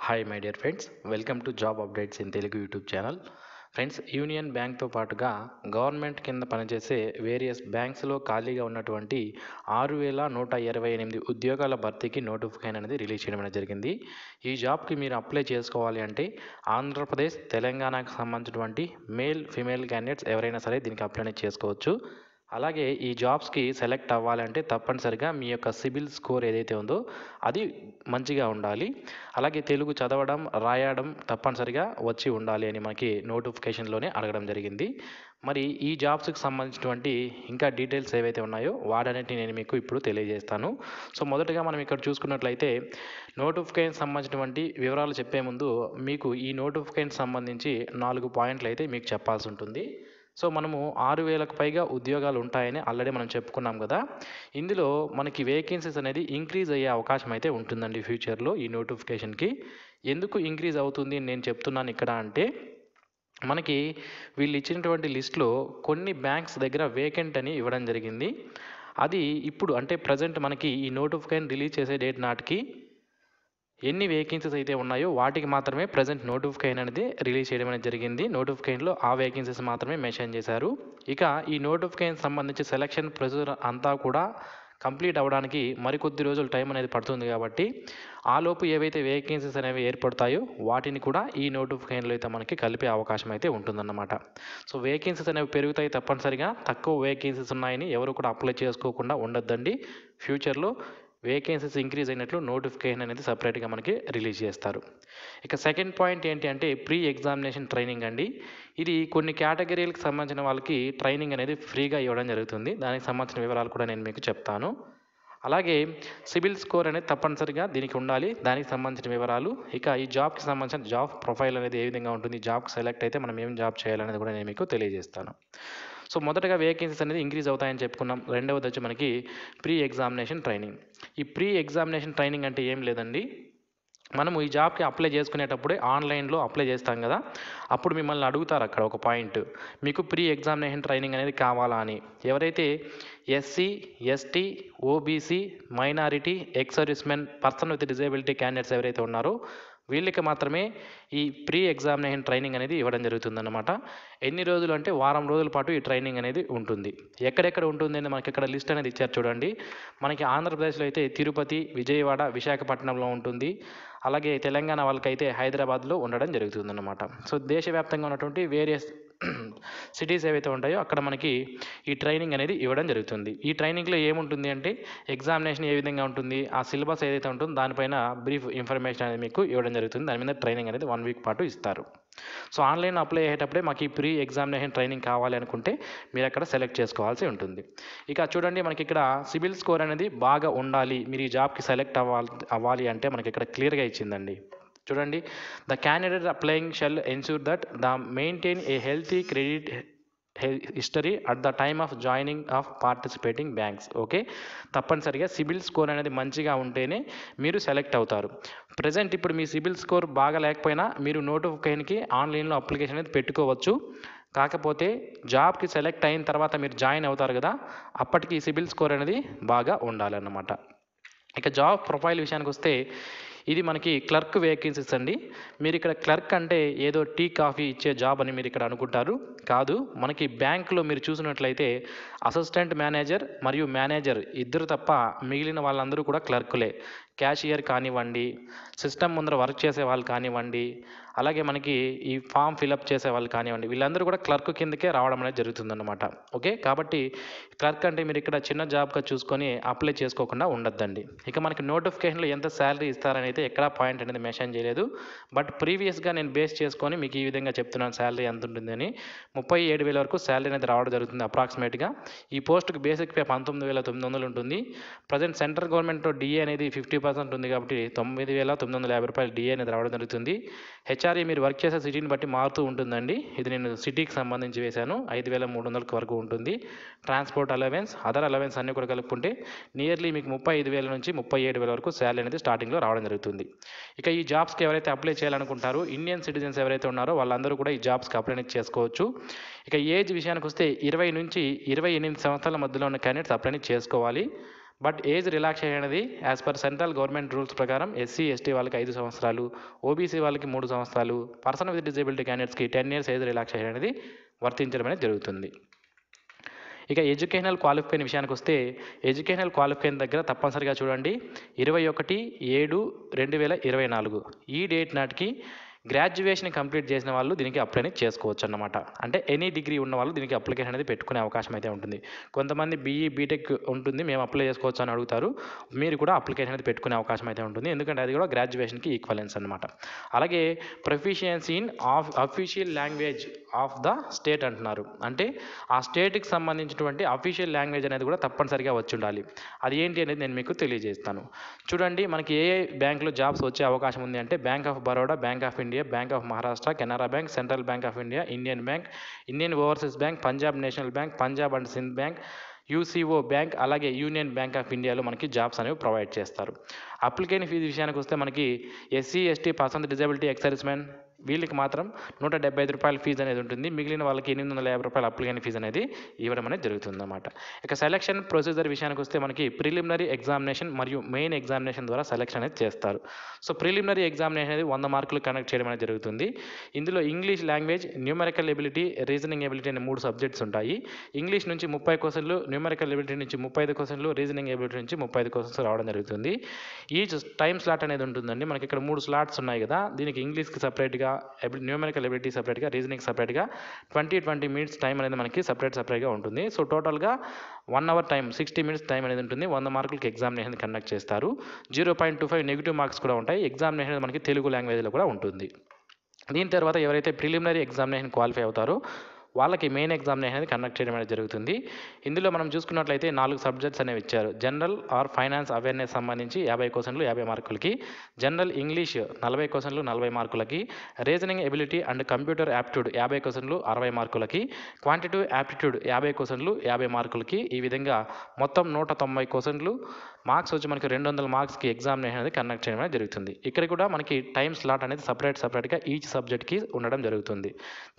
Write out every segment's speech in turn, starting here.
Hi my dear friends, welcome to job updates in Telugu YouTube channel. Friends, Union బ్యాంక్తో పాటుగా government కింద పనిచేసే various బ్యాంక్స్లో ఖాళీగా ఉన్నటువంటి 6,128 ఉద్యోగాల భర్తీకి నోటిఫికేషన్ అనేది రిలీజ్ చేయడం అనేది జరిగింది. ఈ జాబ్కి మీరు అప్లై చేసుకోవాలి అంటే ఆంధ్రప్రదేశ్, తెలంగాణకు సంబంధించినటువంటి మేల్, ఫిమేల్ క్యాండిడేట్స్ ఎవరైనా సరే దీనికి అప్లై అనేది చేసుకోవచ్చు. అలాగే ఈ జాబ్స్కి సెలెక్ట్ అవ్వాలంటే తప్పనిసరిగా మీ యొక్క సిబిల్ స్కోర్ ఏదైతే ఉందో అది మంచిగా ఉండాలి. అలాగే తెలుగు చదవడం, రాయడం తప్పనిసరిగా వచ్చి ఉండాలి అని మనకి నోటిఫికేషన్లోనే అడగడం జరిగింది. మరి ఈ జాబ్స్కి సంబంధించినటువంటి ఇంకా డీటెయిల్స్ ఏవైతే ఉన్నాయో వాటన్నిటిని నేను మీకు ఇప్పుడు తెలియజేస్తాను. సో మొదటగా మనం ఇక్కడ చూసుకున్నట్లయితే నోటిఫికేషన్ సంబంధించినటువంటి వివరాలు చెప్పే ముందు మీకు ఈ నోటిఫికేషన్ సంబంధించి 4 పాయింట్లు అయితే మీకు చెప్పాల్సి ఉంటుంది. సో మనము 6,000కు పైగా ఉద్యోగాలు ఉంటాయని ఆల్రెడీ మనం చెప్పుకున్నాం కదా. ఇందులో మనకి వేకెన్సీస్ అనేది ఇంక్రీజ్ అయ్యే అవకాశం అయితే ఉంటుందండి ఫ్యూచర్లో ఈ నోటిఫికేషన్కి. ఎందుకు ఇంక్రీజ్ అవుతుంది అని నేను చెప్తున్నాను ఇక్కడ అంటే, మనకి వీళ్ళు ఇచ్చినటువంటి లిస్ట్లో కొన్ని బ్యాంక్స్ దగ్గర వేకెంట్ అని ఇవ్వడం జరిగింది. అది ఇప్పుడు అంటే ప్రజెంట్ మనకి ఈ నోటిఫికేషన్ రిలీజ్ చేసే డేట్ నాటికి ఎన్ని వేకెన్సీస్ అయితే ఉన్నాయో వాటికి మాత్రమే ప్రజెంట్ నోటిఫికేషన్ అనేది రిలీజ్ చేయడం అనేది జరిగింది. నోటిఫికేషన్లో ఆ వేకెన్సీస్ మాత్రమే మెన్షన్ చేశారు. ఇక ఈ నోటిఫికేషన్ సంబంధించి సెలక్షన్ ప్రొసీజర్ అంతా కూడా కంప్లీట్ అవ్వడానికి మరికొద్ది రోజులు టైం అనేది పడుతుంది కాబట్టి ఆలోపు ఏవైతే వేకెన్సీస్ అనేవి ఏర్పడతాయో వాటిని కూడా ఈ నోటిఫికేషన్లో అయితే మనకి కలిపే అవకాశం అయితే ఉంటుందన్నమాట. సో వేకెన్సీస్ అనేవి పెరుగుతాయి తప్పనిసరిగా. తక్కువ వేకెన్సీస్ ఉన్నాయని ఎవరు కూడా అప్లై చేసుకోకుండా ఉండొద్దండి. ఫ్యూచర్లో వేకెన్సీస్ ఇంక్రీజ్ అయినట్లు నోటిఫికేషన్ అనేది సపరేట్గా మనకి రిలీజ్ చేస్తారు. ఇక సెకండ్ పాయింట్ ఏంటి అంటే ప్రీ ఎగ్జామినేషన్ ట్రైనింగ్ అండి. ఇది కొన్ని కేటగిరీలకు సంబంధించిన వాళ్ళకి ట్రైనింగ్ అనేది ఫ్రీగా ఇవ్వడం జరుగుతుంది. దానికి సంబంధించిన వివరాలు కూడా నేను మీకు చెప్తాను. అలాగే సిబిల్ స్కోర్ అనేది తప్పనిసరిగా దీనికి ఉండాలి. దానికి సంబంధించిన వివరాలు, ఇక ఈ జాబ్కి సంబంధించిన జాబ్ ప్రొఫైల్ అనేది ఏ విధంగా ఉంటుంది, జాబ్కి సెలెక్ట్ అయితే మనం ఏం జాబ్ చేయాలనేది కూడా నేను మీకు తెలియజేస్తాను. సో మొదటగా వేకెన్సీస్ అనేది ఇంక్రీజ్ అవుతాయని చెప్పుకున్నాం. రెండవది వచ్చి మనకి ప్రీ ఎగ్జామినేషన్ ట్రైనింగ్. ఈ ప్రీ ఎగ్జామినేషన్ ట్రైనింగ్ అంటే ఏం లేదండి, మనము ఈ జాబ్కి అప్లై చేసుకునేటప్పుడే ఆన్లైన్లో అప్లై చేస్తాం కదా, అప్పుడు మిమ్మల్ని అడుగుతారు అక్కడ ఒక పాయింట్, మీకు ప్రీ ఎగ్జామినేషన్ ట్రైనింగ్ అనేది కావాలా అని. ఎవరైతే SC, ST, OBC, minority, ex servicemen, person with disability candidates ఎవరైతే ఉన్నారో వీళ్ళకి మాత్రమే ఈ ప్రీ ఎగ్జామినేషన్ ట్రైనింగ్ అనేది ఇవ్వడం జరుగుతుందన్నమాట. ఎన్ని రోజులు అంటే వారం రోజుల పాటు ఈ ట్రైనింగ్ అనేది ఉంటుంది. ఎక్కడెక్కడ ఉంటుంది అని మనకి ఇక్కడ లిస్ట్ అనేది ఇచ్చారు చూడండి. మనకి ఆంధ్రప్రదేశ్లో అయితే తిరుపతి, విజయవాడ, విశాఖపట్నంలో ఉంటుంది. అలాగే తెలంగాణ వాళ్ళకైతే హైదరాబాద్లో ఉండడం జరుగుతుందన్నమాట. సో దేశవ్యాప్తంగా ఉన్నటువంటి వేరియస్ సిటీస్ ఏవైతే ఉంటాయో అక్కడ మనకి ఈ ట్రైనింగ్ అనేది ఇవ్వడం జరుగుతుంది. ఈ ట్రైనింగ్లో ఏముంటుంది అంటే ఎగ్జామినేషన్ ఏ విధంగా ఉంటుంది, ఆ సిలబస్ ఏదైతే ఉంటుందో దానిపైన బ్రీఫ్ ఇన్ఫర్మేషన్ అనేది మీకు ఇవ్వడం జరుగుతుంది. దాని మీద ట్రైనింగ్ అనేది 1 వీక్ పాటు ఇస్తారు. సో ఆన్లైన్ అప్లై అయ్యేటప్పుడే మాకు ఈ ప్రీ ఎగ్జామినేషన్ ట్రైనింగ్ కావాలి అనుకుంటే మీరు అక్కడ సెలెక్ట్ చేసుకోవాల్సి ఉంటుంది. ఇక చూడండి, మనకి ఇక్కడ సిబిల్ స్కోర్ అనేది బాగా ఉండాలి, మీరు ఈ జాబ్కి సెలెక్ట్ అవ్వాలి అంటే మనకి ఇక్కడ క్లియర్గా ఇచ్చిందండి. చూడండి, the candidate applying shall ensure that the maintain a healthy credit history at the time of joining of participating banks. Okay, తప్పనిసరిగా సిబిల్ స్కోర్ అనేది మంచిగా ఉంటేనే మీరు సెలెక్ట్ అవుతారు. ప్రజెంట్ ఇప్పుడు మీ సిబిల్ స్కోర్ బాగా లేకపోయినా మీరు నోటిఫికేషన్కి ఆన్లైన్లో అప్లికేషన్ అనేది పెట్టుకోవచ్చు. కాకపోతే జాబ్కి సెలెక్ట్ అయిన తర్వాత మీరు జాయిన్ అవుతారు కదా, అప్పటికి సిబిల్ స్కోర్ అనేది బాగా ఉండాలన్నమాట. ఇక జాబ్ ప్రొఫైల్ విషయానికి వస్తే ఇది మనకి క్లర్క్ వేకెన్సీస్ అండి. మీరు ఇక్కడ క్లర్క్ అంటే ఏదో టీ కాఫీ ఇచ్చే జాబ్ అని మీరు ఇక్కడ అనుకుంటారు. కాదు, మనకి బ్యాంకులో మీరు చూసినట్లయితే అసిస్టెంట్ మేనేజర్ మరియు మేనేజర్ ఇద్దరు తప్ప మిగిలిన వాళ్ళందరూ కూడా క్లర్కులే. క్యాషియర్ కానివ్వండి, సిస్టమ్ ముందర వర్క్ చేసే వాళ్ళు కానివ్వండి, అలాగే మనకి ఈ ఫామ్ ఫిలప్ చేసే వాళ్ళు కానివ్వండి, వీళ్ళందరూ కూడా క్లర్క్ కిందకే రావడం అనేది జరుగుతుందన్నమాట. ఓకే, కాబట్టి క్లర్క్ అంటే మీరు ఇక్కడ చిన్న జాబ్గా చూసుకొని అప్లై చేసుకోకుండా ఉండొద్దండి. ఇక మనకి నోటిఫికేషన్లో ఎంత శాలరీ ఇస్తారని అయితే ఎక్కడా పాయింట్ అనేది మెన్షన్ చేయలేదు. బట్ ప్రీవియస్గా నేను బేస్ చేసుకొని మీకు ఈ విధంగా చెప్తున్నాను శాలరీ ఎంత ఉంటుందని. 37,000 వరకు శాలరీ అనేది రావడం జరుగుతుంది అప్రాక్సిమేట్గా. ఈ పోస్ట్కి బేసిక్ పే 19,900 ఉంటుంది. ప్రజెంట్ సెంట్రల్ గవర్నమెంట్ డిఏ అనేది 50% ఉంది కాబట్టి 9,950 రూపాయలు డిఏ అనేది రావడం జరుగుతుంది. హెచ్ఆర్ఏ మీరు వర్క్ చేసే సిటీని బట్టి మారుతూ ఉంటుందండి. ఇది నేను సిటీకి సంబంధించి వేశాను. 5,300 వరకు ఉంటుంది. ట్రాన్స్పోర్ట్ అలవెన్స్, అదర్ అలవెన్స్ అన్నీ కూడా కలుపుకుంటే నియర్లీ మీకు 35,000 నుంచి 37,000 వరకు శాలరీ అనేది స్టార్టింగ్లో రావడం జరుగుతుంది. ఇక ఈ జాబ్స్కి ఎవరైతే అప్లై చేయాలనుకుంటారో ఇండియన్ సిటిజన్స్ ఎవరైతే ఉన్నారో వాళ్ళందరూ కూడా ఈ జాబ్స్కి అప్లై చేసుకోవచ్చు. ఇక ఏజ్ విషయానికి వస్తే 20 నుంచి 28 సంవత్సరాల మధ్యలో ఉన్న క్యాండిడేట్స్ అప్లై చేసుకోవాలి. బట్ ఏజ్ రిలాక్సేషన్ అనేది as per central government rules ప్రకారం ఎస్సీ ఎస్టీ వాళ్ళకి 5 సంవత్సరాలు, ఓబీసీ వాళ్ళకి 3 సంవత్సరాలు, పర్సన్ విత్ డిజేబిలిటీ క్యాండిడేట్స్కి 10 years ఏజ్ రిలాక్సేషన్ అనేది వర్తించడం అనేది జరుగుతుంది. ఇక ఎడ్యుకేషనల్ క్వాలిఫికేషన్ విషయానికి వస్తే ఎడ్యుకేషనల్ క్వాలిఫికేషన్ దగ్గర తప్పనిసరిగా చూడండి 21/7/2024 ఈ డేట్ నాటికి గ్రాడ్యుయేషన్ కంప్లీట్ చేసిన వాళ్ళు దీనికి అప్లై అనేది చేసుకోవచ్చు అన్నమాట. అంటే ఎనీ డిగ్రీ ఉన్న వాళ్ళు దీనికి అప్లికేషన్ అనేది పెట్టుకునే అవకాశం అయితే ఉంటుంది. కొంతమంది బీఈ బీటెక్ ఉంటుంది, మేము అప్లై చేసుకోవచ్చు అని అడుగుతారు. మీరు కూడా అప్లికేషన్ అనేది పెట్టుకునే అవకాశం అయితే ఉంటుంది, ఎందుకంటే అది కూడా గ్రాడ్యుయేషన్కి ఈక్వలెన్స్ అనమాట. అలాగే proficiency in official language of the state అంటున్నారు. అంటే ఆ స్టేట్కి సంబంధించినటువంటి అఫీషియల్ లాంగ్వేజ్ అనేది కూడా తప్పనిసరిగా వచ్చి ఉండాలి. అది ఏంటి అనేది నేను మీకు తెలియజేస్తాను. చూడండి, మనకి ఏ బ్యాంకులో జాబ్స్ వచ్చే అవకాశం ఉంది అంటే bank of Baroda, bank of India, bank of Maharashtra, Canara bank, central bank of India, Indian bank, Indian overseas bank, Punjab national bank, Punjab and Sindh bank, UCO bank, అలాగే యూనియన్ బ్యాంక్ ఆఫ్ ఇండియాలో మనకి జాబ్స్ అనేవి ప్రొవైడ్ చేస్తారు. అప్లికేషన్ ఫీజు విషయానికి వస్తే మనకి SC ST person disability ex-service men వీళ్ళకి మాత్రం ₹175 ఫీజు అనేది ఉంటుంది. మిగిలిన వాళ్ళకి ₹850 అప్లికేషన్ ఫీజు అనేది ఇవ్వడం అనేది జరుగుతుందన్నమాట. ఇక సెలక్షన్ ప్రొసీజర్ విషయానికి వస్తే మనకి ప్రిలిమినరీ ఎగ్జామినేషన్ మరియు మెయిన్ ఎగ్జామినేషన్ ద్వారా సెలక్షన్ అనేది చేస్తారు. సో ప్రిలిమినరీ ఎగ్జామినేషన్ అనేది 100 మార్కులు కండక్ట్ చేయడం అనేది జరుగుతుంది. ఇందులో English language, numerical ability, reasoning ability అనే 3 సబ్జెక్ట్స్ ఉంటాయి. ఇంగ్లీష్ నుంచి 30 క్వశ్చన్లు, న్యూమరికల్ ఎబిలిటీ నుంచి 35 క్వశ్చన్లు, రీజనింగ్ ఎబిలిటీ నుంచి 35 క్వశ్చన్స్ రావడం జరుగుతుంది. ఈచ్ టైం స్లాట్ అనేది ఉంటుందండి. మనకి ఇక్కడ 3 స్లాట్స్ ఉన్నాయి కదా, దీనికి ఇంగ్లీష్కి సపరేట్గా, న్యూమరికల్ ఎబిలిటీ సపరేట్గా, రీజనింగ్ సపరేట్గా 20 minutes టైం అనేది మనకి సపరేట్గా ఉంటుంది. సో టోటల్గా 1 hour టైం, 60 minutes టైం అనేది ఉంటుంది. 100 మార్కులకి ఎగ్జామినేషన్ కండక్ట్ చేస్తారు. 0.25 నెగిటివ్ మార్క్స్ కూడా ఉంటాయి. ఎగ్జామినేషన్ మనకి తెలుగు లాంగ్వేజ్లో కూడా ఉంటుంది. దీని తర్వాత ఎవరైతే ప్రిలిమినరీ ఎగ్జామినేషన్ క్వాలిఫై అవుతారో వాళ్ళకి మెయిన్ ఎగ్జామినేషన్ అనేది కండక్ట్ చేయడం అనేది జరుగుతుంది. ఇందులో మనం చూసుకున్నట్లయితే 4 సబ్జెక్ట్స్ అనేవి ఇచ్చారు. జనరల్ ఆర్ ఫైనాన్స్ అవేర్నెస్ సంబంధించి 50 క్వశ్చన్లు 50 మార్కులకి, జనరల్ ఇంగ్లీష్ 40 క్వశ్చన్లు 40 మార్కులకి, reasoning ability and computer aptitude 50 క్వశ్చన్లు 60 మార్కులకి, క్వాంటిటివ్ యాప్టిట్యూడ్ 50 క్వశ్చన్లు 50 మార్కులకి, ఈ విధంగా మొత్తం 190 క్వశ్చన్లు, మార్క్స్ వచ్చి మనకి 200 మార్క్స్కి ఎగ్జామినేషన్ అనేది కండక్ట్ చేయడం అనేది జరుగుతుంది. ఇక్కడ కూడా మనకి టైం స్లాట్ అనేది సపరేట్గా ఈచ్ సబ్జెక్ట్కి ఉండడం జరుగుతుంది.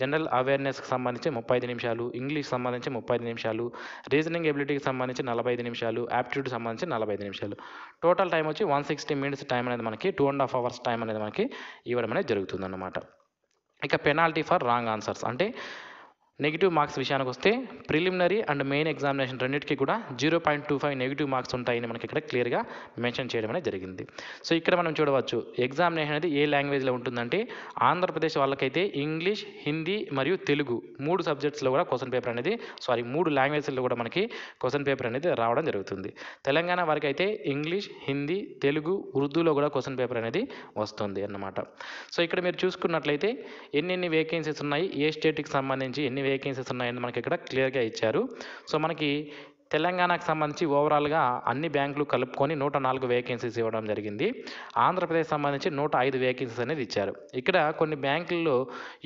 జనరల్ అవేర్నెస్కి సంబంధించి 35 నిమిషాలు, ఇంగ్లీష్ సంబంధించి 35 నిమిషాలు, రీజనింగ్ ఎబిలిటీకి సంబంధించి 45 నిమిషాలు, యాప్టిట్యూడ్ సంబంధించి 45 నిమిషాలు. టోటల్ టైం వచ్చి 160 minutes టైం అనేది మనకి 2.5 hours టైం అనేది మనకి ఇవ్వడం అనేది జరుగుతుంది అన్నమాట. ఇక పెనాల్టీ ఫర్ రాంగ్ ఆన్సర్స్ అంటే నెగిటివ్ మార్క్స్ విషయానికి వస్తే ప్రిలిమినరీ అండ్ మెయిన్ ఎగ్జామినేషన్ రెండింటికి కూడా 0.25 నెగిటివ్ మార్క్స్ ఉంటాయని మనకి ఇక్కడ క్లియర్గా మెన్షన్ చేయడం అనేది జరిగింది. సో ఇక్కడ మనం చూడవచ్చు ఎగ్జామినేషన్ అనేది ఏ లాంగ్వేజ్లో ఉంటుందంటే ఆంధ్రప్రదేశ్ వాళ్ళకైతే ఇంగ్లీష్, హిందీ మరియు తెలుగు 3 సబ్జెక్ట్స్లో కూడా క్వశ్చన్ పేపర్ అనేది 3 లాంగ్వేజ్లో కూడా మనకి క్వశ్చన్ పేపర్ అనేది రావడం జరుగుతుంది. తెలంగాణ వారికి అయితే ఇంగ్లీష్, హిందీ, తెలుగు, ఉర్దూలో కూడా క్వశ్చన్ పేపర్ అనేది వస్తుంది అన్నమాట. సో ఇక్కడ మీరు చూసుకున్నట్లయితే ఎన్ని వేకెన్సీస్ ఉన్నాయి, ఏ స్టేట్కి సంబంధించి ఎన్ని వేకెన్సీస్ ఉన్నాయని మనకి ఇక్కడ క్లియర్గా ఇచ్చారు. సో మనకి తెలంగాణకు సంబంధించి ఓవరాల్గా అన్ని బ్యాంకులు కలుపుకొని 104 వేకెన్సీస్ ఇవ్వడం జరిగింది. ఆంధ్రప్రదేశ్ సంబంధించి 105 వేకెన్సీస్ అనేది ఇచ్చారు. ఇక్కడ కొన్ని బ్యాంకుల్లో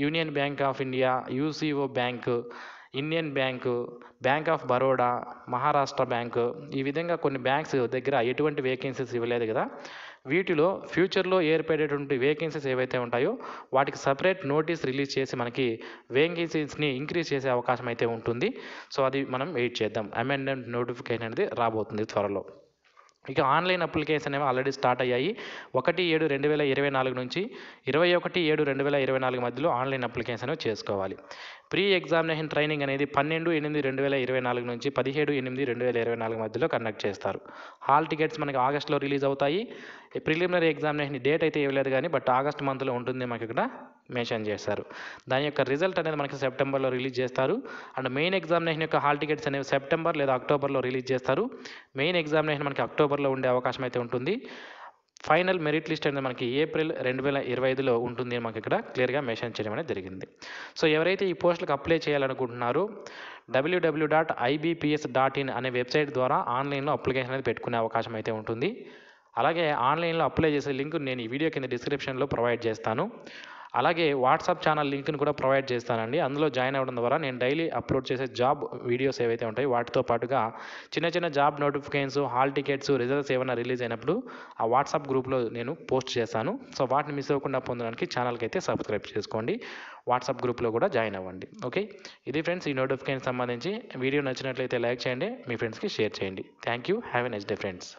union bank of India, UCO bank, Indian bank, bank of Baroda, Maharashtra bank, ఈ విధంగా కొన్ని బ్యాంక్స్ దగ్గర ఎటువంటి వేకెన్సీస్ ఇవ్వలేదు కదా. వీటిలో ఫ్యూచర్లో ఏర్పడేటువంటి వేకెన్సీస్ ఏవైతే ఉంటాయో వాటికి సపరేట్ నోటీస్ రిలీజ్ చేసి మనకి వేకెన్సీస్ని ఇంక్రీజ్ చేసే అవకాశం అయితే ఉంటుంది. సో అది మనం వెయిట్ చేద్దాం. అమెండ్మెంట్ నోటిఫికేషన్ అనేది రాబోతుంది త్వరలో. ఇక ఆన్లైన్ అప్లికేషన్ ఏమో ఆల్రెడీ స్టార్ట్ అయ్యాయి. 1/7/2024 నుంచి 21/7/2024 మధ్యలో ఆన్లైన్ అప్లికేషన్ అనేవి చేసుకోవాలి. ప్రీ ఎగ్జామినేషన్ ట్రైనింగ్ అనేది 12/8/2024 నుంచి 17/8/2024 మధ్యలో కండక్ట్ చేస్తారు. హాల్ టికెట్స్ మనకి ఆగస్టులో రిలీజ్ అవుతాయి. ప్రిలిమినరీ ఎగ్జామినేషన్ డేట్ అయితే ఇవ్వలేదు కానీ బట్ ఆగస్ట్ మంత్లో ఉంటుంది మనకి ఇక్కడ మెన్షన్ చేస్తారు. దాని యొక్క రిజల్ట్ అనేది మనకి సెప్టెంబర్లో రిలీజ్ చేస్తారు. అండ్ మెయిన్ ఎగ్జామినేషన్ యొక్క హాల్ టికెట్స్ అనేవి సెప్టెంబర్ లేదా అక్టోబర్లో రిలీజ్ చేస్తారు. మెయిన్ ఎగ్జామినేషన్ మనకి అక్టోబర్లో ఉండే అవకాశం అయితే ఉంటుంది. ఫైనల్ మెరిట్ లిస్ట్ అనేది మనకి ఏప్రిల్ 2025లో ఉంటుంది అని మనకి ఇక్కడ క్లియర్గా మెన్షన్ చేయడం అనేది జరిగింది. సో ఎవరైతే ఈ పోస్టులకు అప్లై చేయాలనుకుంటున్నారో www.ibps.in అనే వెబ్సైట్ ద్వారా ఆన్లైన్లో అప్లికేషన్ అనేది పెట్టుకునే అవకాశం అయితే ఉంటుంది. అలాగే ఆన్లైన్లో అప్లై చేసే లింక్ నేను ఈ వీడియో కింద డిస్క్రిప్షన్లో ప్రొవైడ్ చేస్తాను. అలాగే వాట్సాప్ ఛానల్ లింక్ని కూడా ప్రొవైడ్ చేస్తానండి. అందులో జాయిన్ అవ్వడం ద్వారా నేను డైలీ అప్లోడ్ చేసే జాబ్ వీడియోస్ ఏవైతే ఉంటాయో వాటితో పాటుగా చిన్న చిన్న job notifications, hall tickets, results ఏమైనా రిలీజ్ అయినప్పుడు ఆ వాట్సాప్ గ్రూప్లో నేను పోస్ట్ చేస్తాను. సో వాటిని మిస్ అవ్వకుండా పొందడానికి ఛానల్కి అయితే సబ్స్క్రైబ్ చేసుకోండి. వాట్సాప్ గ్రూప్లో కూడా జాయిన్ అవ్వండి. ఓకే, ఇది ఫ్రెండ్స్ ఈ నోటిఫికేషన్ సంబంధించి. వీడియో నచ్చినట్లయితే లైక్ చేయండి, మీ ఫ్రెండ్స్కి షేర్ చేయండి. Thank you. Have a nice day friends.